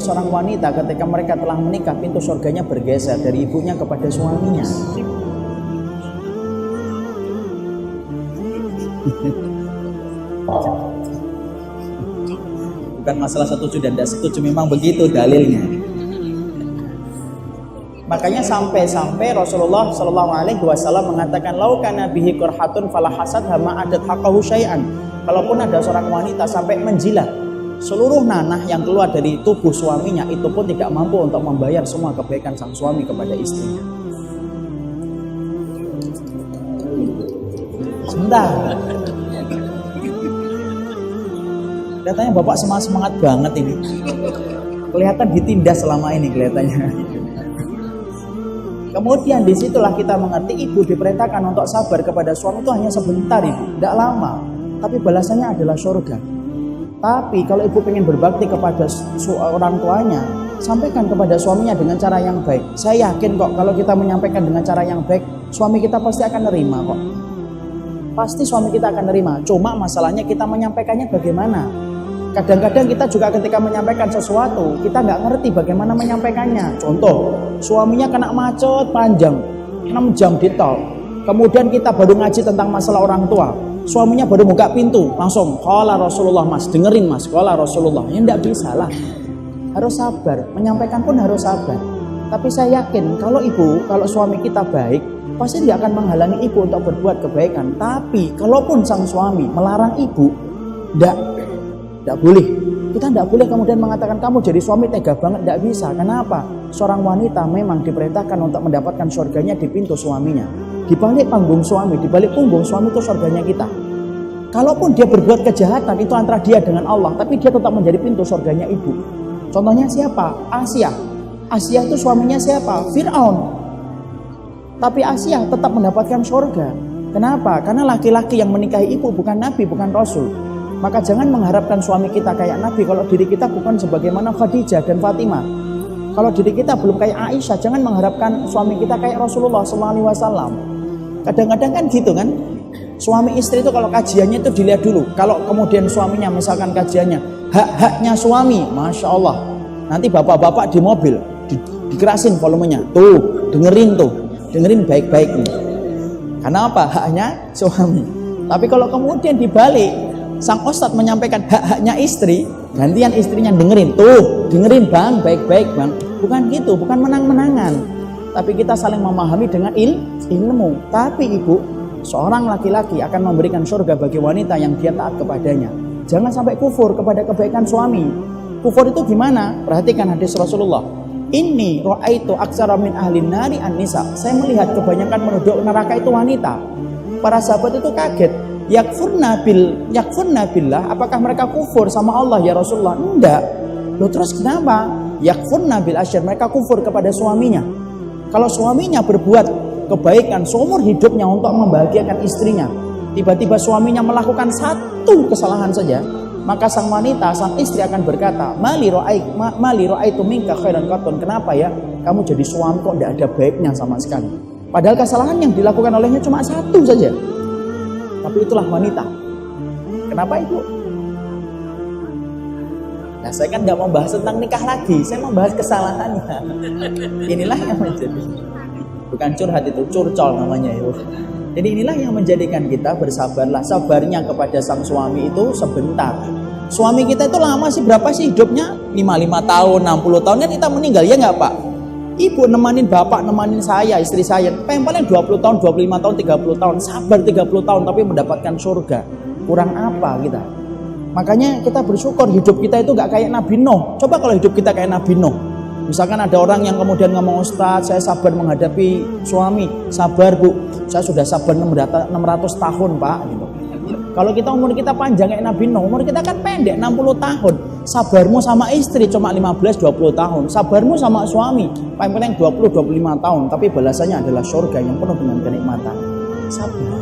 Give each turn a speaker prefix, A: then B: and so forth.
A: seorang wanita ketika mereka telah menikah, pintu surganya bergeser dari ibunya kepada suaminya. Bukan masalah setuju dan tidak setuju, memang begitu dalilnya. Makanya sampai Rasulullah SAW mengatakan, lau kana bihi qurhatun fala hasadha ma adat haqqahu syai'an. Kalaupun ada seorang wanita sampai menjilat seluruh nanah yang keluar dari tubuh suaminya, itu pun tidak mampu untuk membayar semua kebaikan sang suami kepada istrinya. Sebentar. Kelihatannya Bapak semangat banget ini. Kelihatan ditindas selama ini kelihatannya. Kemudian disitulah kita mengerti ibu diperintahkan untuk sabar kepada suami itu hanya sebentar, ibu, tidak lama. Tapi balasannya adalah surga. Tapi kalau ibu ingin berbakti kepada orang tuanya, sampaikan kepada suaminya dengan cara yang baik. Saya yakin kok kalau kita menyampaikan dengan cara yang baik, suami kita pasti akan nerima kok. Pasti suami kita akan nerima. Cuma masalahnya kita menyampaikannya bagaimana. Kadang-kadang kita juga ketika menyampaikan sesuatu, kita nggak ngerti bagaimana menyampaikannya. Contoh, suaminya kena macet panjang, 6 jam di tol. Kemudian kita baru ngaji tentang masalah orang tua. Suaminya baru buka pintu, langsung, qala Rasulullah mas, dengerin mas, qala Rasulullah. Ya nggak bisa lah. Harus sabar, menyampaikan pun harus sabar. Tapi saya yakin kalau suami kita baik, pasti dia akan menghalangi ibu untuk berbuat kebaikan. Tapi kalaupun sang suami melarang ibu, tidak boleh. Kita tidak boleh kemudian mengatakan kamu jadi suami tega banget, tidak bisa. Kenapa? Seorang wanita memang diperintahkan untuk mendapatkan surganya di pintu suaminya. Di balik punggung suami itu surganya kita. Kalaupun dia berbuat kejahatan, itu antara dia dengan Allah, tapi dia tetap menjadi pintu surganya ibu. Contohnya siapa? Asia. Asia itu suaminya siapa? Fir'aun. Tapi Asia tetap mendapatkan surga. Kenapa? Karena laki-laki yang menikahi ibu bukan nabi, bukan rasul. Maka jangan mengharapkan suami kita kayak Nabi kalau diri kita bukan sebagaimana Khadijah dan Fatimah. Kalau diri kita belum kayak Aisyah, jangan mengharapkan suami kita kayak Rasulullah SAW. Kadang-kadang kan gitu kan, suami istri itu kalau kajiannya itu dilihat dulu. Kalau kemudian suaminya misalkan kajiannya hak-haknya suami, Masya Allah, nanti bapak-bapak di mobil dikerasin volumenya, dengerin baik-baik nih. Karena apa? Haknya suami. Tapi kalau kemudian dibalik, sang ustadz menyampaikan hak-haknya istri, gantian istrinya dengerin bang, baik-baik bang. Bukan gitu, bukan menang-menangan. Tapi kita saling memahami dengan ilmu. Tapi ibu, seorang laki-laki akan memberikan surga bagi wanita yang dia taat kepadanya. Jangan sampai kufur kepada kebaikan suami. Kufur itu gimana? Perhatikan hadis Rasulullah. Inni ra'aitu aksara min ahlin nari an-nisa. Saya melihat kebanyakan penduduk neraka itu wanita. Para sahabat itu kaget. Yakfurna billah, apakah mereka kufur sama Allah ya Rasulullah? Enggak. Loh terus kenapa? Yakfurna bil asyir, mereka kufur kepada suaminya. Kalau suaminya berbuat kebaikan seumur hidupnya untuk membahagiakan istrinya, tiba-tiba suaminya melakukan satu kesalahan saja, maka sang wanita, sang istri akan berkata, mali ra'aitu minka khairan qatun. Kenapa ya kamu jadi suami kok tidak ada baiknya sama sekali? Padahal kesalahan yang dilakukan olehnya cuma satu saja. Tapi itulah wanita. Kenapa ibu? Nah saya kan nggak mau bahas tentang nikah lagi, saya mau bahas kesalahannya. Inilah yang menjadi, bukan curhat itu, curcol namanya itu. Jadi inilah yang menjadikan kita bersabarlah. Sabarnya kepada sang suami itu sebentar. Suami kita itu lama sih, berapa sih hidupnya? 55 tahun, 60 tahun kan kita meninggal, ya nggak Pak? Ibu nemanin bapak, nemanin saya, istri saya, paling 20 tahun, 25 tahun, 30 tahun, sabar 30 tahun tapi mendapatkan surga. Kurang apa kita? Makanya kita bersyukur hidup kita itu gak kayak Nabi Nuh. Coba kalau hidup kita kayak Nabi Nuh. Misalkan ada orang yang kemudian ngomong, Ustaz, saya sabar menghadapi suami. Sabar Bu, saya sudah sabar 600 tahun Pak. Gitu. Kalau kita umur kita panjang kayak Nabi Nuh, umur kita kan pendek 60 tahun. Sabarmu sama istri cuma 15-20 tahun. Sabarmu sama suami paling penting 20-25 tahun. Tapi balasannya adalah surga yang penuh dengan kenikmatan. Sabar.